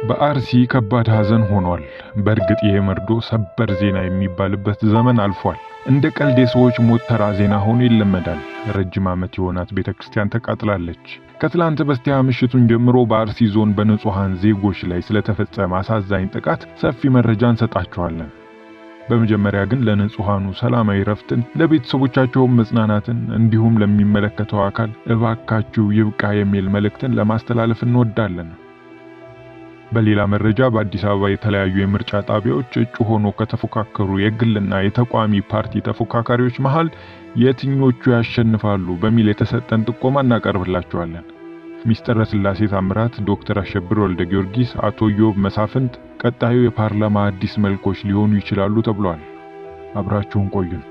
በአርሲ ከባድ ሐዘን ሆኗል። በእርግጥ ይሄ መርዶ ሰበር ዜና የሚባልበት ዘመን አልፏል። እንደ ቀልድ የሰዎች ሞት ተራ ዜና ሆኖ ይለመዳል። ረጅም ዓመት የሆናት ቤተክርስቲያን ተቃጥላለች። ከትላንት በስቲያ ምሽቱን ጀምሮ በአርሲ ዞን በንጹሃን ዜጎች ላይ ስለተፈጸመ አሳዛኝ ጥቃት ሰፊ መረጃ እንሰጣችኋለን። በመጀመሪያ ግን ለንጹሃኑ ሰላማዊ ረፍትን፣ ለቤተሰቦቻቸው መጽናናትን እንዲሁም ለሚመለከተው አካል እባካችሁ ይብቃ የሚል መልእክትን ለማስተላለፍ እንወዳለን። በሌላ መረጃ በአዲስ አበባ የተለያዩ የምርጫ ጣቢያዎች እጩ ሆኖ ከተፎካከሩ የግልና የተቋሚ ፓርቲ ተፎካካሪዎች መሃል የትኞቹ ያሸንፋሉ በሚል የተሰጠን ጥቆማ እናቀርብላችኋለን። ሚስጥረ ስላሴ ታምራት፣ ዶክተር አሸብር ወልደ ጊዮርጊስ፣ አቶ ዮብ መሳፍንት ቀጣዩ የፓርላማ አዲስ መልኮች ሊሆኑ ይችላሉ ተብሏል። አብራችሁን ቆዩን።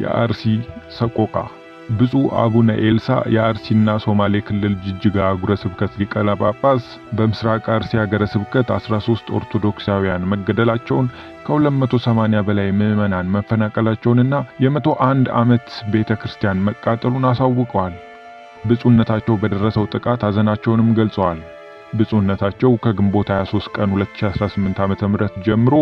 የአርሲ ሰቆቃ። ብፁዕ አቡነ ኤልሳ የአርሲና ሶማሌ ክልል ጅጅጋ አህጉረ ስብከት ሊቀ ጳጳስ በምስራቅ አርሲ ሀገረ ስብከት 13 ኦርቶዶክሳውያን መገደላቸውን፣ ከ280 በላይ ምዕመናን መፈናቀላቸውንና የ101 ዓመት ቤተክርስቲያን መቃጠሉን አሳውቀዋል። ብፁዕነታቸው በደረሰው ጥቃት ሐዘናቸውንም ገልጸዋል። ብፁዕነታቸው ከግንቦት 23 ቀን 2018 ዓ.ም ጀምሮ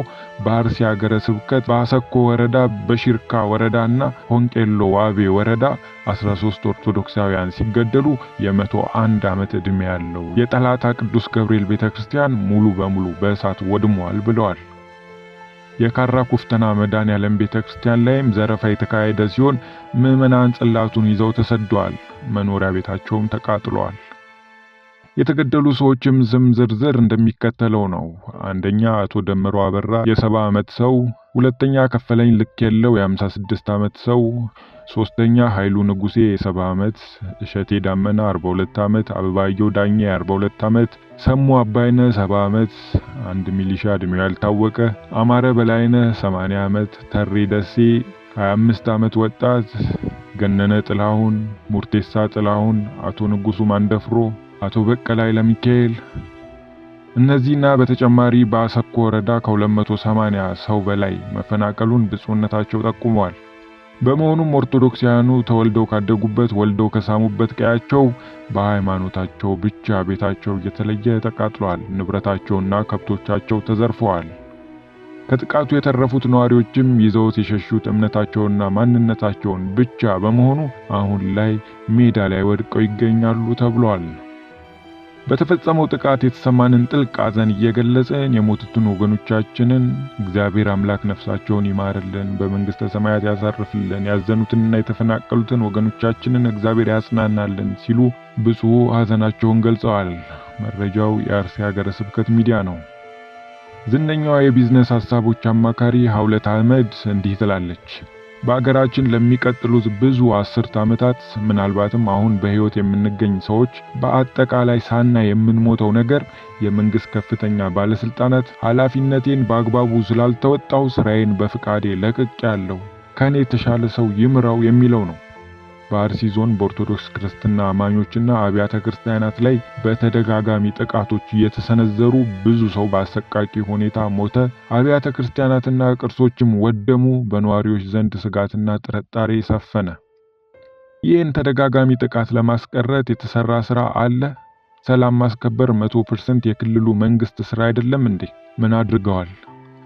በአርሲ ሀገረ ስብከት በአሰኮ ወረዳ፣ በሽርካ ወረዳና ሆንቄሎ ዋቤ ወረዳ 13 ኦርቶዶክሳውያን ሲገደሉ የ101 ዓመት ዕድሜ ያለው የጠላታ ቅዱስ ገብርኤል ቤተክርስቲያን ሙሉ በሙሉ በእሳት ወድሟል ብለዋል። የካራ ኩፍተና መድኃኔዓለም ቤተክርስቲያን ላይም ዘረፋ የተካሄደ ሲሆን ምዕመናን ጽላቱን ይዘው ተሰደዋል። መኖሪያ ቤታቸውም ተቃጥሏል። የተገደሉ ሰዎችም ስም ዝርዝር እንደሚከተለው ነው። አንደኛ አቶ ደምሮ አበራ የ70 ዓመት ሰው፣ ሁለተኛ ከፈለኝ ልክ የለው የ56 ዓመት ሰው፣ ሶስተኛ ኃይሉ ንጉሴ የ70 ዓመት፣ እሸቴ ዳመና 42 ዓመት፣ አበባየው ዳኜ 42 ዓመት፣ ሰሙ አባይነ 70 ዓመት፣ አንድ ሚሊሻ ዕድሜው ያልታወቀ፣ አማረ በላይነ 80 ዓመት፣ ተሬ ደሴ 25 ዓመት ወጣት፣ ገነነ ጥላሁን፣ ሙርቴሳ ጥላሁን፣ አቶ ንጉሱ ማንደፍሮ፣ አቶ በቀላይ ለሚካኤል። እነዚህና በተጨማሪ በአሰኮ ወረዳ ከ280 ሰው በላይ መፈናቀሉን ብፁዕነታቸው ጠቁመዋል። በመሆኑም ኦርቶዶክሳውያኑ ተወልደው ካደጉበት ወልደው ከሳሙበት ቀያቸው በሃይማኖታቸው ብቻ ቤታቸው እየተለየ ተቃጥሏል። ንብረታቸውና ከብቶቻቸው ተዘርፈዋል። ከጥቃቱ የተረፉት ነዋሪዎችም ይዘውት የሸሹት እምነታቸውና ማንነታቸውን ብቻ በመሆኑ አሁን ላይ ሜዳ ላይ ወድቀው ይገኛሉ ተብሏል። በተፈጸመው ጥቃት የተሰማንን ጥልቅ ሐዘን እየገለጽን የሞቱትን ወገኖቻችንን እግዚአብሔር አምላክ ነፍሳቸውን ይማርልን፣ በመንግስተ ሰማያት ያሳርፍልን፣ ያዘኑትንና የተፈናቀሉትን ወገኖቻችንን እግዚአብሔር ያጽናናልን ሲሉ ብፁዕ ሐዘናቸውን ገልጸዋል። መረጃው የአርሲ ሀገረ ስብከት ሚዲያ ነው። ዝነኛዋ የቢዝነስ ሐሳቦች አማካሪ ሐውለት አህመድ እንዲህ ትላለች። በአገራችን ለሚቀጥሉት ብዙ 10 ዓመታት ምናልባትም አሁን በህይወት የምንገኝ ሰዎች በአጠቃላይ ሳናይ የምንሞተው ነገር የመንግስት ከፍተኛ ባለስልጣናት ኃላፊነቴን በአግባቡ ስላልተወጣው ስራዬን በፍቃዴ ለቅቄያለሁ፣ ከኔ የተሻለ ሰው ይምራው የሚለው ነው። በአርሲ ዞን በኦርቶዶክስ ክርስትና አማኞችና አብያተ ክርስቲያናት ላይ በተደጋጋሚ ጥቃቶች እየተሰነዘሩ ብዙ ሰው በአሰቃቂ ሁኔታ ሞተ፣ አብያተ ክርስቲያናትና ቅርሶችም ወደሙ፣ በነዋሪዎች ዘንድ ስጋትና ጥርጣሬ ሰፈነ። ይህን ተደጋጋሚ ጥቃት ለማስቀረት የተሰራ ስራ አለ? ሰላም ማስከበር 100% የክልሉ መንግስት ስራ አይደለም እንዴ? ምን አድርገዋል?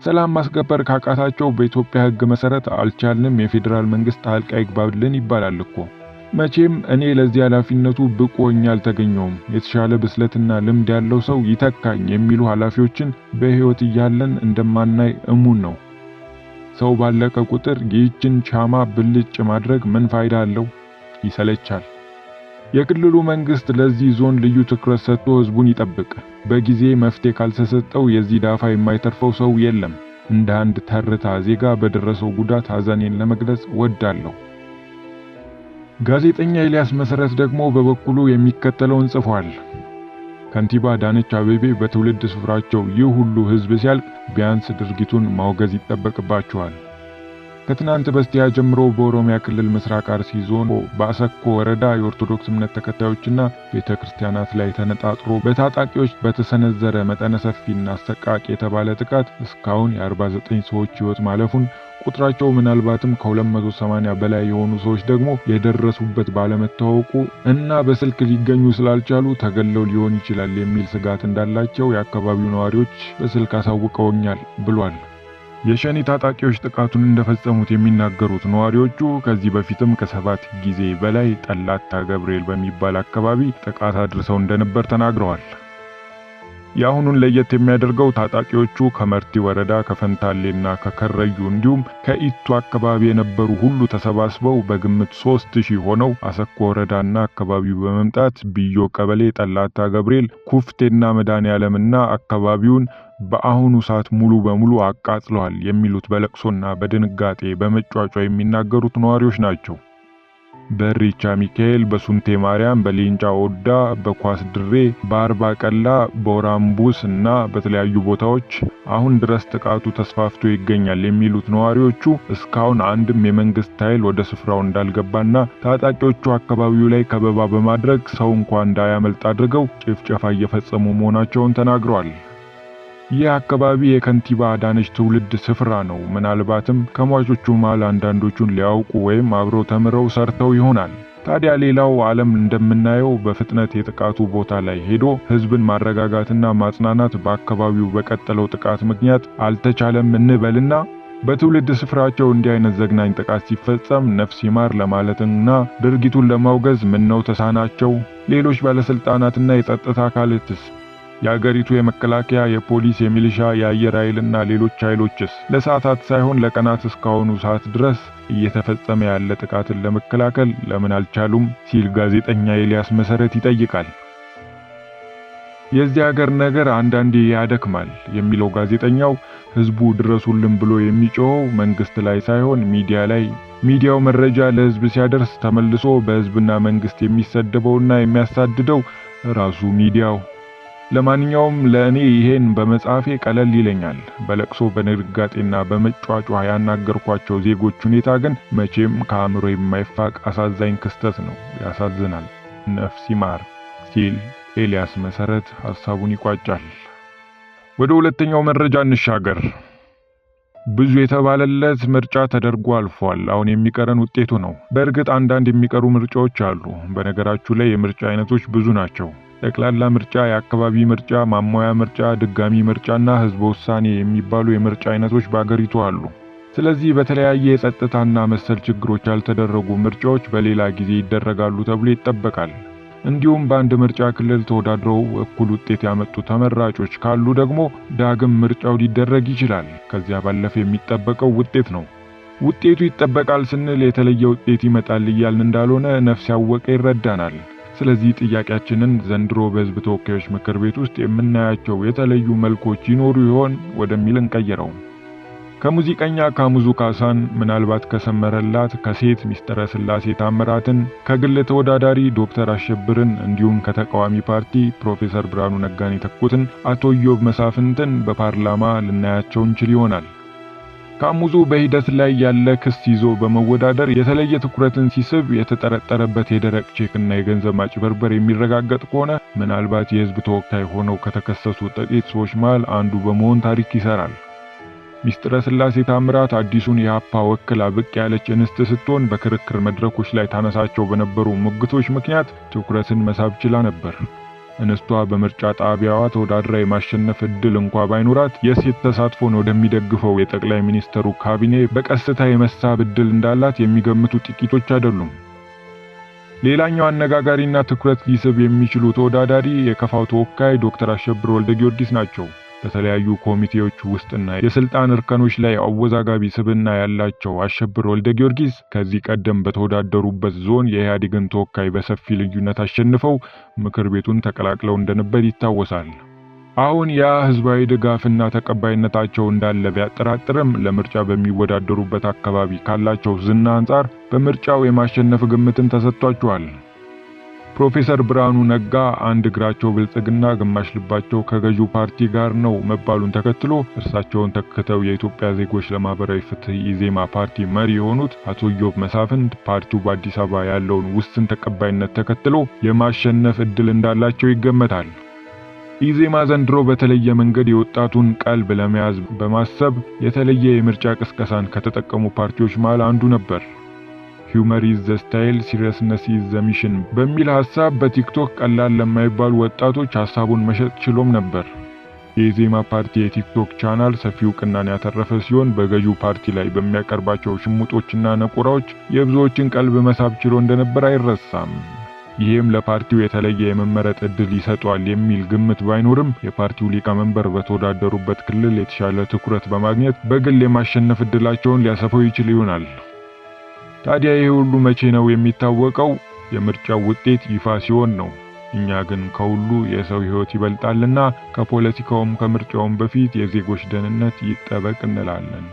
ሰላም ማስከበር ካቃታቸው በኢትዮጵያ ሕግ መሰረት አልቻልንም፣ የፌዴራል መንግስት ጣልቃ ይግባልን ይባላል እኮ። መቼም እኔ ለዚህ ኃላፊነቱ ብቁ ሆኜ አልተገኘሁም፣ የተሻለ ብስለትና ልምድ ያለው ሰው ይተካኝ የሚሉ ኃላፊዎችን በህይወት እያለን እንደማናይ እሙን ነው። ሰው ባለቀ ቁጥር ይህችን ሻማ ብልጭ ማድረግ ምን ፋይዳ አለው? ይሰለቻል። የክልሉ መንግስት ለዚህ ዞን ልዩ ትኩረት ሰጥቶ ህዝቡን ይጠብቅ። በጊዜ መፍትሄ ካልተሰጠው የዚህ ዳፋ የማይተርፈው ሰው የለም። እንደ አንድ ተርታ ዜጋ በደረሰው ጉዳት ሐዘኔን ለመግለጽ ወዳለሁ። ጋዜጠኛ ኤልያስ መሰረት ደግሞ በበኩሉ የሚከተለውን ጽፏል። ከንቲባ አዳነች አቤቤ በትውልድ ስፍራቸው ይህ ሁሉ ህዝብ ሲያልቅ ቢያንስ ድርጊቱን ማውገዝ ይጠበቅባቸዋል። ከትናንት በስቲያ ጀምሮ በኦሮሚያ ክልል ምስራቅ አርሲ ዞን በአሰኮ ወረዳ የኦርቶዶክስ እምነት ተከታዮችና ቤተክርስቲያናት ላይ ተነጣጥሮ በታጣቂዎች በተሰነዘረ መጠነ ሰፊና አሰቃቂ የተባለ ጥቃት እስካሁን የ49 ሰዎች ህይወት ማለፉን ቁጥራቸው ምናልባትም ከ280 በላይ የሆኑ ሰዎች ደግሞ የደረሱበት ባለመታወቁ እና በስልክ ሊገኙ ስላልቻሉ ተገለው ሊሆን ይችላል የሚል ስጋት እንዳላቸው የአካባቢው ነዋሪዎች በስልክ አሳውቀውኛል ብሏል። የሸኔ ታጣቂዎች ጥቃቱን እንደፈጸሙት የሚናገሩት ነዋሪዎቹ ከዚህ በፊትም ከ7 ጊዜ በላይ ጠላታ ገብርኤል በሚባል አካባቢ ጥቃት አድርሰው እንደነበር ተናግረዋል። የአሁኑን ለየት የሚያደርገው ታጣቂዎቹ ከመርቲ ወረዳ ከፈንታሌና ከከረዩ እንዲሁም ከኢቱ አካባቢ የነበሩ ሁሉ ተሰባስበው በግምት 3000 ሆነው አሰኮ ወረዳና አካባቢው በመምጣት ብዮ ቀበሌ ጠላታ ገብርኤል ኩፍቴና መድኃኔዓለምና አካባቢውን በአሁኑ ሰዓት ሙሉ በሙሉ አቃጥለዋል የሚሉት በለቅሶና በድንጋጤ በመጫጫ የሚናገሩት ነዋሪዎች ናቸው። በሪቻ ሚካኤል፣ በሱንቴ ማርያም፣ በሌንጫ ወዳ፣ በኳስ ድሬ፣ በአርባ ቀላ፣ በወራምቡስ እና በተለያዩ ቦታዎች አሁን ድረስ ጥቃቱ ተስፋፍቶ ይገኛል የሚሉት ነዋሪዎቹ እስካሁን አንድም የመንግስት ኃይል ወደ ስፍራው እንዳልገባና ታጣቂዎቹ አካባቢው ላይ ከበባ በማድረግ ሰው እንኳን እንዳያመልጥ አድርገው ጭፍጨፋ እየፈጸሙ መሆናቸውን ተናግረዋል። ይህ አካባቢ የከንቲባ አዳነች ትውልድ ስፍራ ነው። ምናልባትም ከሟቾቹ መሃል አንዳንዶቹን ሊያውቁ ወይም አብረው ተምረው ሰርተው ይሆናል። ታዲያ ሌላው ዓለም እንደምናየው በፍጥነት የጥቃቱ ቦታ ላይ ሄዶ ህዝብን ማረጋጋትና ማጽናናት በአካባቢው በቀጠለው ጥቃት ምክንያት አልተቻለም እንበልና በትውልድ ስፍራቸው እንዲህ አይነት ዘግናኝ ጥቃት ሲፈጸም ነፍስ ይማር ለማለትና ድርጊቱን ለማውገዝ ምነው ተሳናቸው? ሌሎች ባለስልጣናትና የጸጥታ አካላትስ? የአገሪቱ የመከላከያ፣ የፖሊስ፣ የሚሊሻ፣ የአየር ኃይልና ሌሎች ኃይሎችስ ለሰዓታት ሳይሆን ለቀናት እስካሁኑ ሰዓት ድረስ እየተፈጸመ ያለ ጥቃትን ለመከላከል ለምን አልቻሉም? ሲል ጋዜጠኛ ኤልያስ መሰረት ይጠይቃል። የዚህ ሀገር ነገር አንዳንዴ ያደክማል የሚለው ጋዜጠኛው ህዝቡ ድረሱልን ብሎ የሚጮኸው መንግስት ላይ ሳይሆን ሚዲያ ላይ፣ ሚዲያው መረጃ ለህዝብ ሲያደርስ ተመልሶ በህዝብና መንግስት የሚሰደበውና የሚያሳድደው ራሱ ሚዲያው። ለማንኛውም ለእኔ ይሄን በመጻፌ ቀለል ይለኛል። በለቅሶ በንግጋጤና በመጫጫ ያናገርኳቸው ዜጎች ሁኔታ ግን መቼም ከአእምሮ የማይፋቅ አሳዛኝ ክስተት ነው። ያሳዝናል። ነፍስ ይማር ሲል ኤልያስ መሰረት ሐሳቡን ይቋጫል። ወደ ሁለተኛው መረጃ እንሻገር። ብዙ የተባለለት ምርጫ ተደርጎ አልፏል። አሁን የሚቀረን ውጤቱ ነው። በእርግጥ አንዳንድ የሚቀሩ ምርጫዎች አሉ። በነገራችሁ ላይ የምርጫ አይነቶች ብዙ ናቸው። ጠቅላላ ምርጫ፣ የአካባቢ ምርጫ፣ ማሟያ ምርጫ፣ ድጋሚ ምርጫና ህዝበ ውሳኔ የሚባሉ የምርጫ አይነቶች በአገሪቱ አሉ። ስለዚህ በተለያየ የጸጥታና መሰል ችግሮች ያልተደረጉ ምርጫዎች በሌላ ጊዜ ይደረጋሉ ተብሎ ይጠበቃል። እንዲሁም በአንድ ምርጫ ክልል ተወዳድረው እኩል ውጤት ያመጡ ተመራጮች ካሉ ደግሞ ዳግም ምርጫው ሊደረግ ይችላል። ከዚያ ባለፈ የሚጠበቀው ውጤት ነው። ውጤቱ ይጠበቃል ስንል የተለየ ውጤት ይመጣል እያልን እንዳልሆነ ነፍስ ያወቀ ይረዳናል። ስለዚህ ጥያቄያችንን ዘንድሮ በህዝብ ተወካዮች ምክር ቤት ውስጥ የምናያቸው የተለዩ መልኮች ይኖሩ ይሆን ወደሚል እንቀይረው። ከሙዚቀኛ ካሙዙ ካሳን፣ ምናልባት ከሰመረላት ከሴት ሚስጥረ ስላሴ ታምራትን፣ ከግል ተወዳዳሪ ዶክተር አሸብርን እንዲሁም ከተቃዋሚ ፓርቲ ፕሮፌሰር ብርሃኑ ነጋን የተኩትን አቶ ኢዮብ መሳፍንትን በፓርላማ ልናያቸው እንችል ይሆናል። ካሙዙ በሂደት ላይ ያለ ክስ ይዞ በመወዳደር የተለየ ትኩረትን ሲስብ የተጠረጠረበት የደረቅ ቼክና የገንዘብ ማጭበርበር የሚረጋገጥ ከሆነ ምናልባት የህዝብ ተወካይ ሆነው ከተከሰሱ ጥቂት ሰዎች መሃል አንዱ በመሆን ታሪክ ይሰራል። ሚስጥረ ስላሴ ታምራት አዲሱን የሀፓ ወክላ ብቅ ያለች እንስት ስትሆን በክርክር መድረኮች ላይ ታነሳቸው በነበሩ ሙግቶች ምክንያት ትኩረትን መሳብ ችላ ነበር። እንስቷ በምርጫ ጣቢያዋ ተወዳድራ የማሸነፍ እድል እንኳ ባይኖራት የሴት ተሳትፎን ወደሚደግፈው የጠቅላይ ሚኒስትሩ ካቢኔ በቀስታ የመሳብ እድል እንዳላት የሚገምቱ ጥቂቶች አይደሉም። ሌላኛው አነጋጋሪና ትኩረት ሊስብ የሚችሉ ተወዳዳሪ የከፋው ተወካይ ዶክተር አሸብር ወልደ ጊዮርጊስ ናቸው። በተለያዩ ኮሚቴዎች ውስጥና የስልጣን እርከኖች ላይ አወዛጋቢ ስብዕና ያላቸው አሸብር ወልደ ጊዮርጊስ ከዚህ ቀደም በተወዳደሩበት ዞን የኢህአዴግን ተወካይ በሰፊ ልዩነት አሸንፈው ምክር ቤቱን ተቀላቅለው እንደነበር ይታወሳል። አሁን ያ ህዝባዊ ድጋፍና ተቀባይነታቸው እንዳለ ቢያጠራጥርም ለምርጫ በሚወዳደሩበት አካባቢ ካላቸው ዝና አንጻር በምርጫው የማሸነፍ ግምትን ተሰጥቷቸዋል። ፕሮፌሰር ብርሃኑ ነጋ አንድ እግራቸው ብልጽግና ግማሽ ልባቸው ከገዢው ፓርቲ ጋር ነው መባሉን ተከትሎ እርሳቸውን ተክተው የኢትዮጵያ ዜጎች ለማህበራዊ ፍትህ ኢዜማ ፓርቲ መሪ የሆኑት አቶ ኢዮብ መሳፍንት ፓርቲው በአዲስ አበባ ያለውን ውስን ተቀባይነት ተከትሎ የማሸነፍ እድል እንዳላቸው ይገመታል። ኢዜማ ዘንድሮ በተለየ መንገድ የወጣቱን ቀልብ ለመያዝ በማሰብ የተለየ የምርጫ ቅስቀሳን ከተጠቀሙ ፓርቲዎች መሃል አንዱ ነበር። ሂውመር ኢዝ ዘ ስታይል ሲሪየስነስ ኢዝ ዘ ሚሽን በሚል ሐሳብ በቲክቶክ ቀላል ለማይባሉ ወጣቶች ሐሳቡን መሸጥ ችሎም ነበር። የኢዜማ ፓርቲ የቲክቶክ ቻናል ሰፊ እውቅናን ያተረፈ ሲሆን በገዢው ፓርቲ ላይ በሚያቀርባቸው ሽሙጦችና ነቆራዎች የብዙዎችን ቀልብ መሳብ ችሎ እንደነበር አይረሳም። ይህም ለፓርቲው የተለየ የመመረጥ ዕድል ይሰጧል የሚል ግምት ባይኖርም የፓርቲው ሊቀመንበር በተወዳደሩበት ክልል የተሻለ ትኩረት በማግኘት በግል የማሸነፍ ዕድላቸውን ሊያሰፈው ይችል ይሆናል። ታዲያ ይህ ሁሉ መቼ ነው የሚታወቀው? የምርጫው ውጤት ይፋ ሲሆን ነው። እኛ ግን ከሁሉ የሰው ሕይወት ይበልጣልና ከፖለቲካውም ከምርጫውም በፊት የዜጎች ደህንነት ይጠበቅ እንላለን።